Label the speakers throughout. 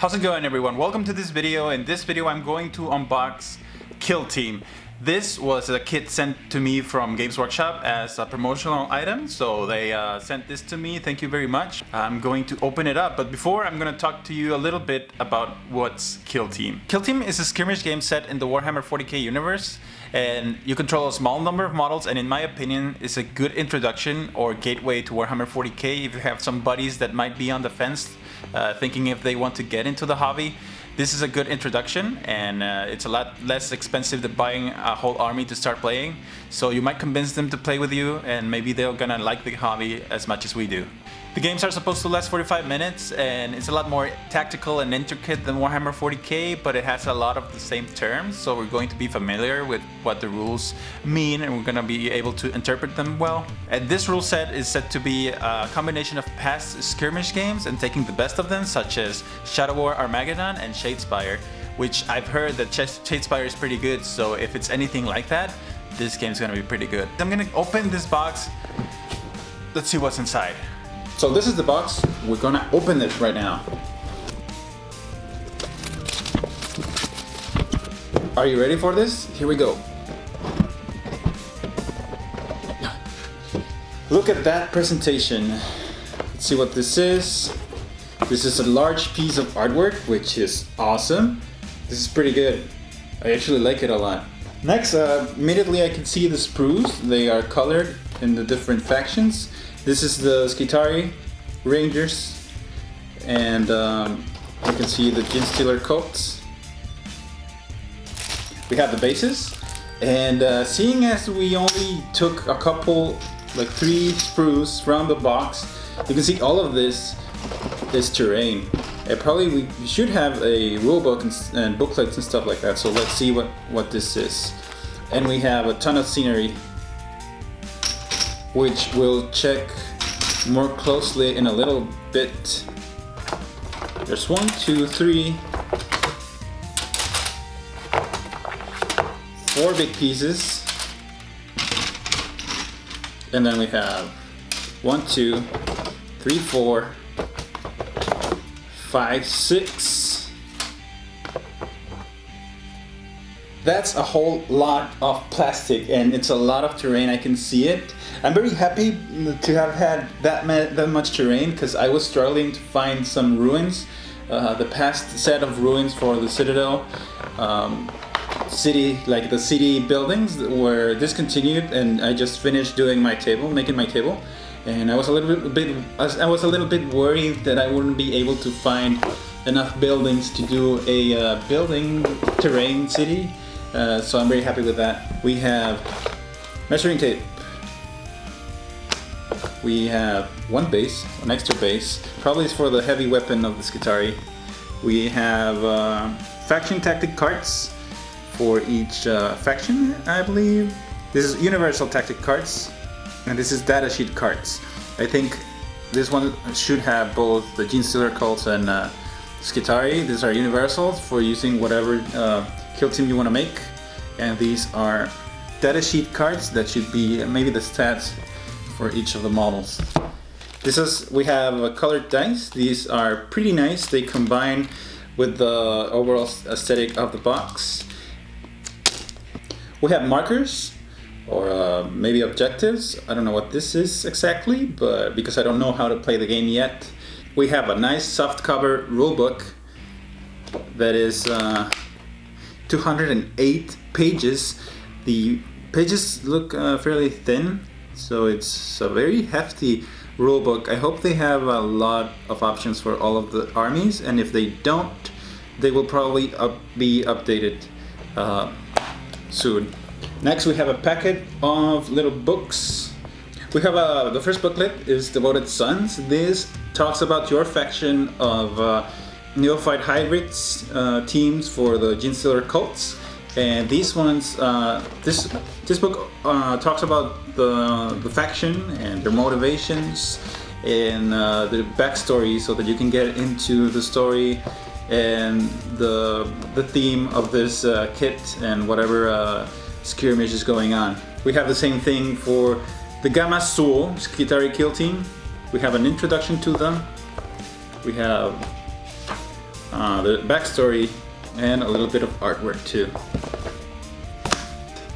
Speaker 1: How's it going, everyone? Welcome to this video. In this video I'm going to unbox Kill Team. This was a kit sent to me from Games Workshop as a promotional item, so they sent this to me. Thank you very much. I'm going to open it up, but before I'm going to talk to you a little bit about what's Kill Team. Kill Team is a skirmish game set in the Warhammer 40k universe, and you control a small number of models, and in my opinion is a good introduction or gateway to Warhammer 40k if you have some buddies that might be on the fence thinking if they want to get into the hobby. This is a good introduction, and it's a lot less expensive than buying a whole army to start playing. So you might convince them to play with you, and maybe they're gonna like the hobby as much as we do. The games are supposed to last 45 minutes, and it's a lot more tactical and intricate than Warhammer 40k, but it has a lot of the same terms, so we're going to be familiar with what the rules mean, and we're gonna be able to interpret them well. And this rule set is said to be a combination of past skirmish games and taking the best of them, such as Shadow War Armageddon and Shadespire, which I've heard that Shadespire is pretty good, so if it's anything like that, this game's gonna be pretty good. I'm gonna open this box. Let's see what's inside. So this is the box. We're gonna open it right now. Are you ready for this? Here we go. Look at that presentation. Let's see what this is. This is a large piece of artwork, which is awesome. This is pretty good. I actually like it a lot. Next, immediately I can see the sprues. They are colored in the different factions. This is the Skitari Rangers, and you can see the Genestealer Cults. We have the bases, and seeing as we only took a couple, like 3 sprues from the box, you can see all of this is terrain. We should have a rulebook and booklets and stuff like that, so let's see what this is. And we have a ton of scenery, which we'll check more closely in a little bit. There's 1, 2, 3, 4 big pieces, and then we have 1, 2, 3, 4, 5, 6. That's a whole lot of plastic, and it's a lot of terrain. I can see it. I'm very happy to have had that much terrain, because I was struggling to find some ruins. The past set of ruins for the Citadel city, like the city buildings, were discontinued, and I just finished doing my table, making my table, and I was a little bit worried that I wouldn't be able to find enough buildings to do a building terrain city. So I'm very happy with that. We have measuring tape. We have one base, an extra base, probably is for the heavy weapon of the Skitari. We have faction tactic cards for each faction, I believe. This is universal tactic cards, and this is datasheet cards. I think this one should have both the Genestealer Cults and Skitari. These are universals for using whatever kill team you want to make, and these are datasheet cards that should be maybe the stats for each of the models. We have colored dice. These are pretty nice. They combine with the overall aesthetic of the box. We have markers, or maybe objectives. I don't know what this is exactly, but because I don't know how to play the game yet. We have a nice soft cover rulebook that is 208 pages. The pages look fairly thin, so it's a very hefty rulebook. I hope they have a lot of options for all of the armies, and if they don't, they will probably be updated soon. Next, we have a packet of little books. We have the first booklet is Devoted Sons. This talks about your faction of neophyte hybrids teams for the Genestealer Cults. And these ones, this book talks about the faction and their motivations and the backstory, so that you can get into the story and the theme of this kit and whatever skirmish is going on. We have the same thing for the Gamma Soul Skitari Kill Team. We have an introduction to them. We have the backstory, and a little bit of artwork too.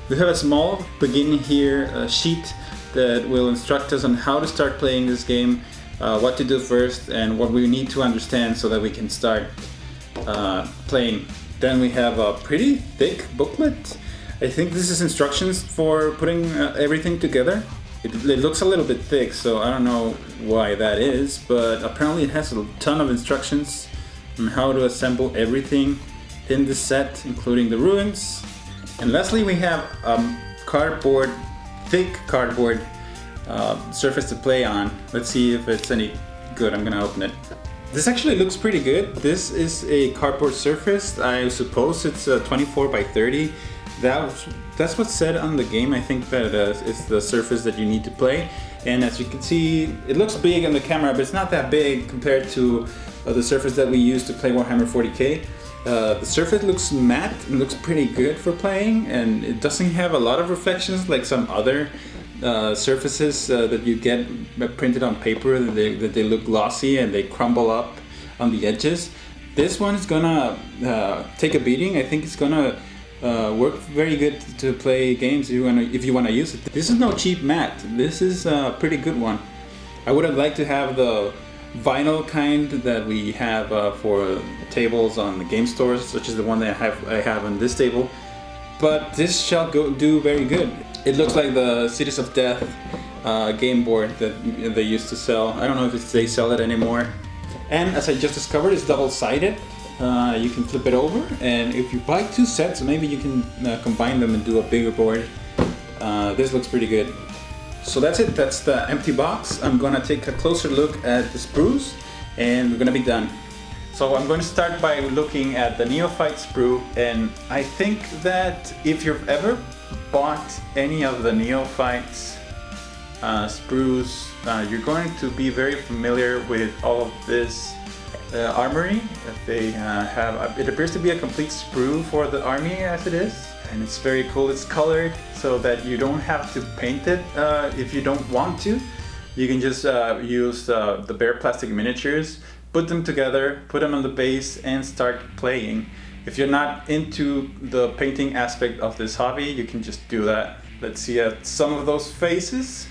Speaker 1: We have a small beginning here sheet that will instruct us on how to start playing this game, what to do first, and what we need to understand so that we can start playing. Then we have a pretty thick booklet. I think this is instructions for putting everything together. It looks a little bit thick, so I don't know why that is, but apparently it has a ton of instructions on how to assemble everything in the set, including the ruins. And lastly, we have cardboard, thick cardboard surface to play on. Let's see if it's any good. I'm gonna open it. This actually looks pretty good. This is a cardboard surface. I suppose it's 24 by 30. That's what's said on the game. I think that it's the surface that you need to play. And as you can see, it looks big on the camera, but it's not that big compared to the surface that we use to play Warhammer 40k. The surface looks matte and looks pretty good for playing, and it doesn't have a lot of reflections like some other surfaces that you get printed on paper, that they look glossy and they crumble up on the edges. This one is gonna take a beating. I think it's gonna work very good to play games if you wanna use it. This is no cheap mat. This is a pretty good one. I would have liked to have the vinyl kind that we have for tables on the game stores, such as the one that I have on this table. But this shall do very good. It looks like the Cities of Death game board that they used to sell. I don't know if they sell it anymore. And as I just discovered, it's double-sided. You can flip it over, and if you buy two sets, maybe you can combine them and do a bigger board. This looks pretty good. So that's it, that's the empty box. I'm gonna take a closer look at the sprues, and we're gonna be done. So I'm going to start by looking at the Neophyte sprue, and I think that if you've ever bought any of the Neophytes sprues, you're going to be very familiar with all of this armory that they have. It appears to be a complete sprue for the army as it is, and it's very cool. It's colored so that you don't have to paint it if you don't want to. You can just use the bare plastic miniatures, put them together, put them on the base, and start playing. If you're not into the painting aspect of this hobby, you can just do that. Let's see some of those faces.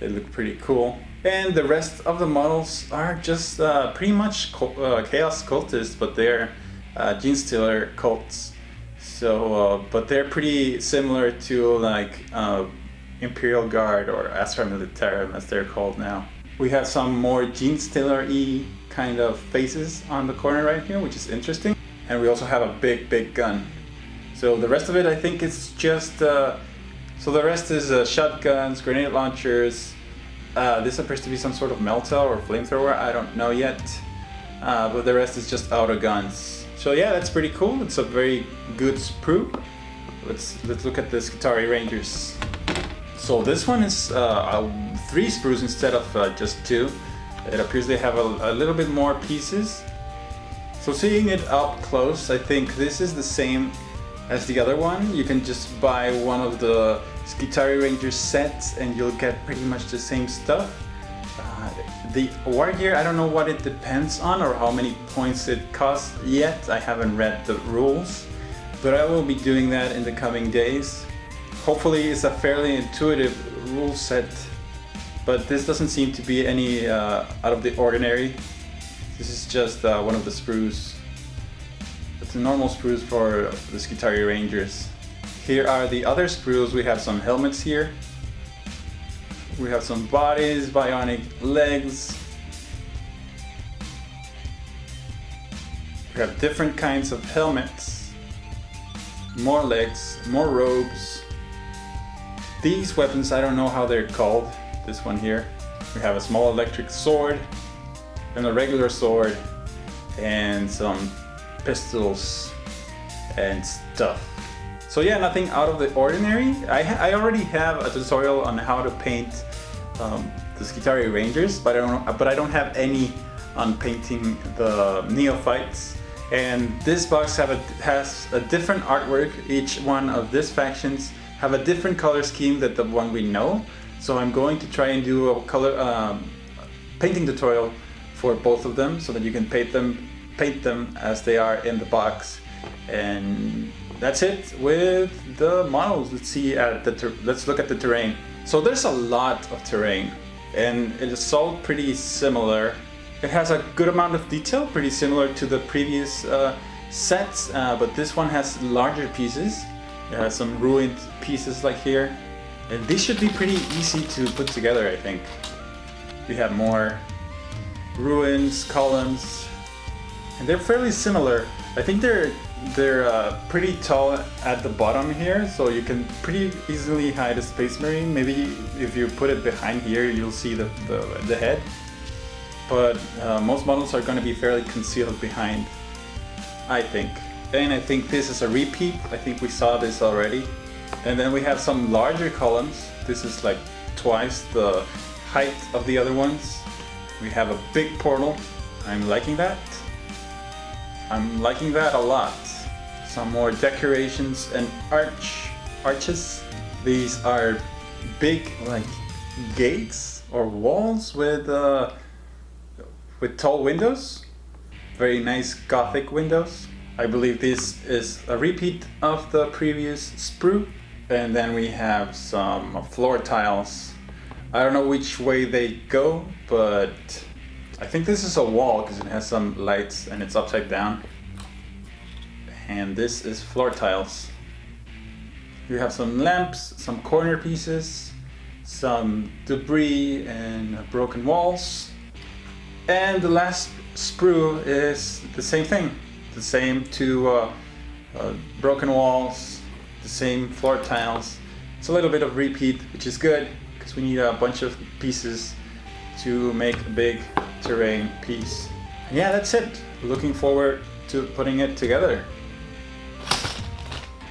Speaker 1: They look pretty cool. And the rest of the models are just pretty much Chaos cultists, but they're Gene Stealer cults. So, but they're pretty similar to like Imperial Guard or Astra Militarum as they're called now. We have some more Gene Stealer-y kind of faces on the corner right here, which is interesting. And we also have a big gun. So the rest of it, I think it's just, so the rest is shotguns, grenade launchers. This appears to be some sort of melta or flamethrower, I don't know yet. But the rest is just auto guns. So yeah, that's pretty cool. It's a very good sprue. Let's look at the Skitarii Rangers. So this one is 3 sprues instead of just 2. It appears they have a little bit more pieces. So seeing it up close, I think this is the same as the other one. You can just buy one of the Skitarii Rangers sets and you'll get pretty much the same stuff. The war gear, I don't know what it depends on or how many points it costs yet. I haven't read the rules, but I will be doing that in the coming days. Hopefully it's a fairly intuitive rule set, but this doesn't seem to be any out of the ordinary. This is just one of the sprues. It's the normal sprues for the Skitarii Rangers. Here are the other sprues. We have some helmets here. We have some bodies, bionic legs. We have different kinds of helmets. More legs, more robes. These weapons, I don't know how they're called. This one here. We have a small electric sword, and a regular sword, and some pistols and stuff. So yeah, nothing out of the ordinary. I already have a tutorial on how to paint the Skitarii Rangers, but I don't have any on painting the Neophytes. And this box has a different artwork. Each one of these factions have a different color scheme than the one we know. So I'm going to try and do a color painting tutorial for both of them so that you can paint them paint them as they are in the box. And that's it with the models. Let's see at let's look at the terrain. So there's a lot of terrain, and it is all pretty similar. It has a good amount of detail, pretty similar to the previous sets, but this one has larger pieces. It has some ruined pieces like here, and these should be pretty easy to put together, I think. We have more ruins, columns, and they're fairly similar. I think they're pretty tall at the bottom here, so you can pretty easily hide a Space Marine. Maybe if you put it behind here, you'll see the head. But most models are going to be fairly concealed behind, I think. And I think this is a repeat. I think we saw this already. And then we have some larger columns. This is like twice the height of the other ones. We have a big portal. I'm liking that. I'm liking that a lot. Some more decorations and arches. These are big like gates or walls with tall windows. Very nice Gothic windows. I believe this is a repeat of the previous sprue. And then we have some floor tiles. I don't know which way they go, but I think this is a wall because it has some lights and it's upside down. And this is floor tiles. You have some lamps, some corner pieces, some debris and broken walls. And the last sprue is the same thing. The same two broken walls, the same floor tiles. It's a little bit of repeat, which is good because we need a bunch of pieces to make a big terrain piece. And yeah, that's it. Looking forward to putting it together.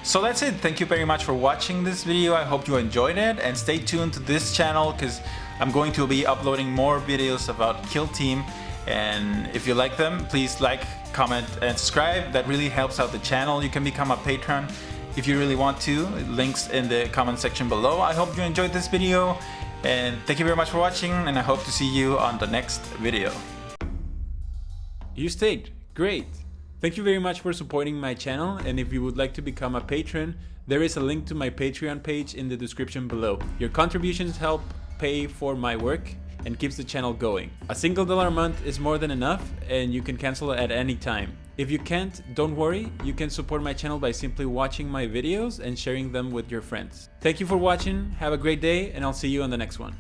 Speaker 1: So that's it. Thank you very much for watching this video. I hope you enjoyed it, and stay tuned to this channel because I'm going to be uploading more videos about Kill Team. And if you like them, please like, comment and subscribe. That really helps out the channel. You can become a patron if you really want to. Links in the comment section below. I hope you enjoyed this video, and thank you very much for watching, and I hope to see you on the next video. You stayed. Great. Thank you very much for supporting my channel, and if you would like to become a patron, there is a link to my Patreon page in the description below. Your contributions help pay for my work and keeps the channel going. A single $1 a month is more than enough, and you can cancel it at any time. If you can't, don't worry, you can support my channel by simply watching my videos and sharing them with your friends. Thank you for watching, have a great day, and I'll see you on the next one.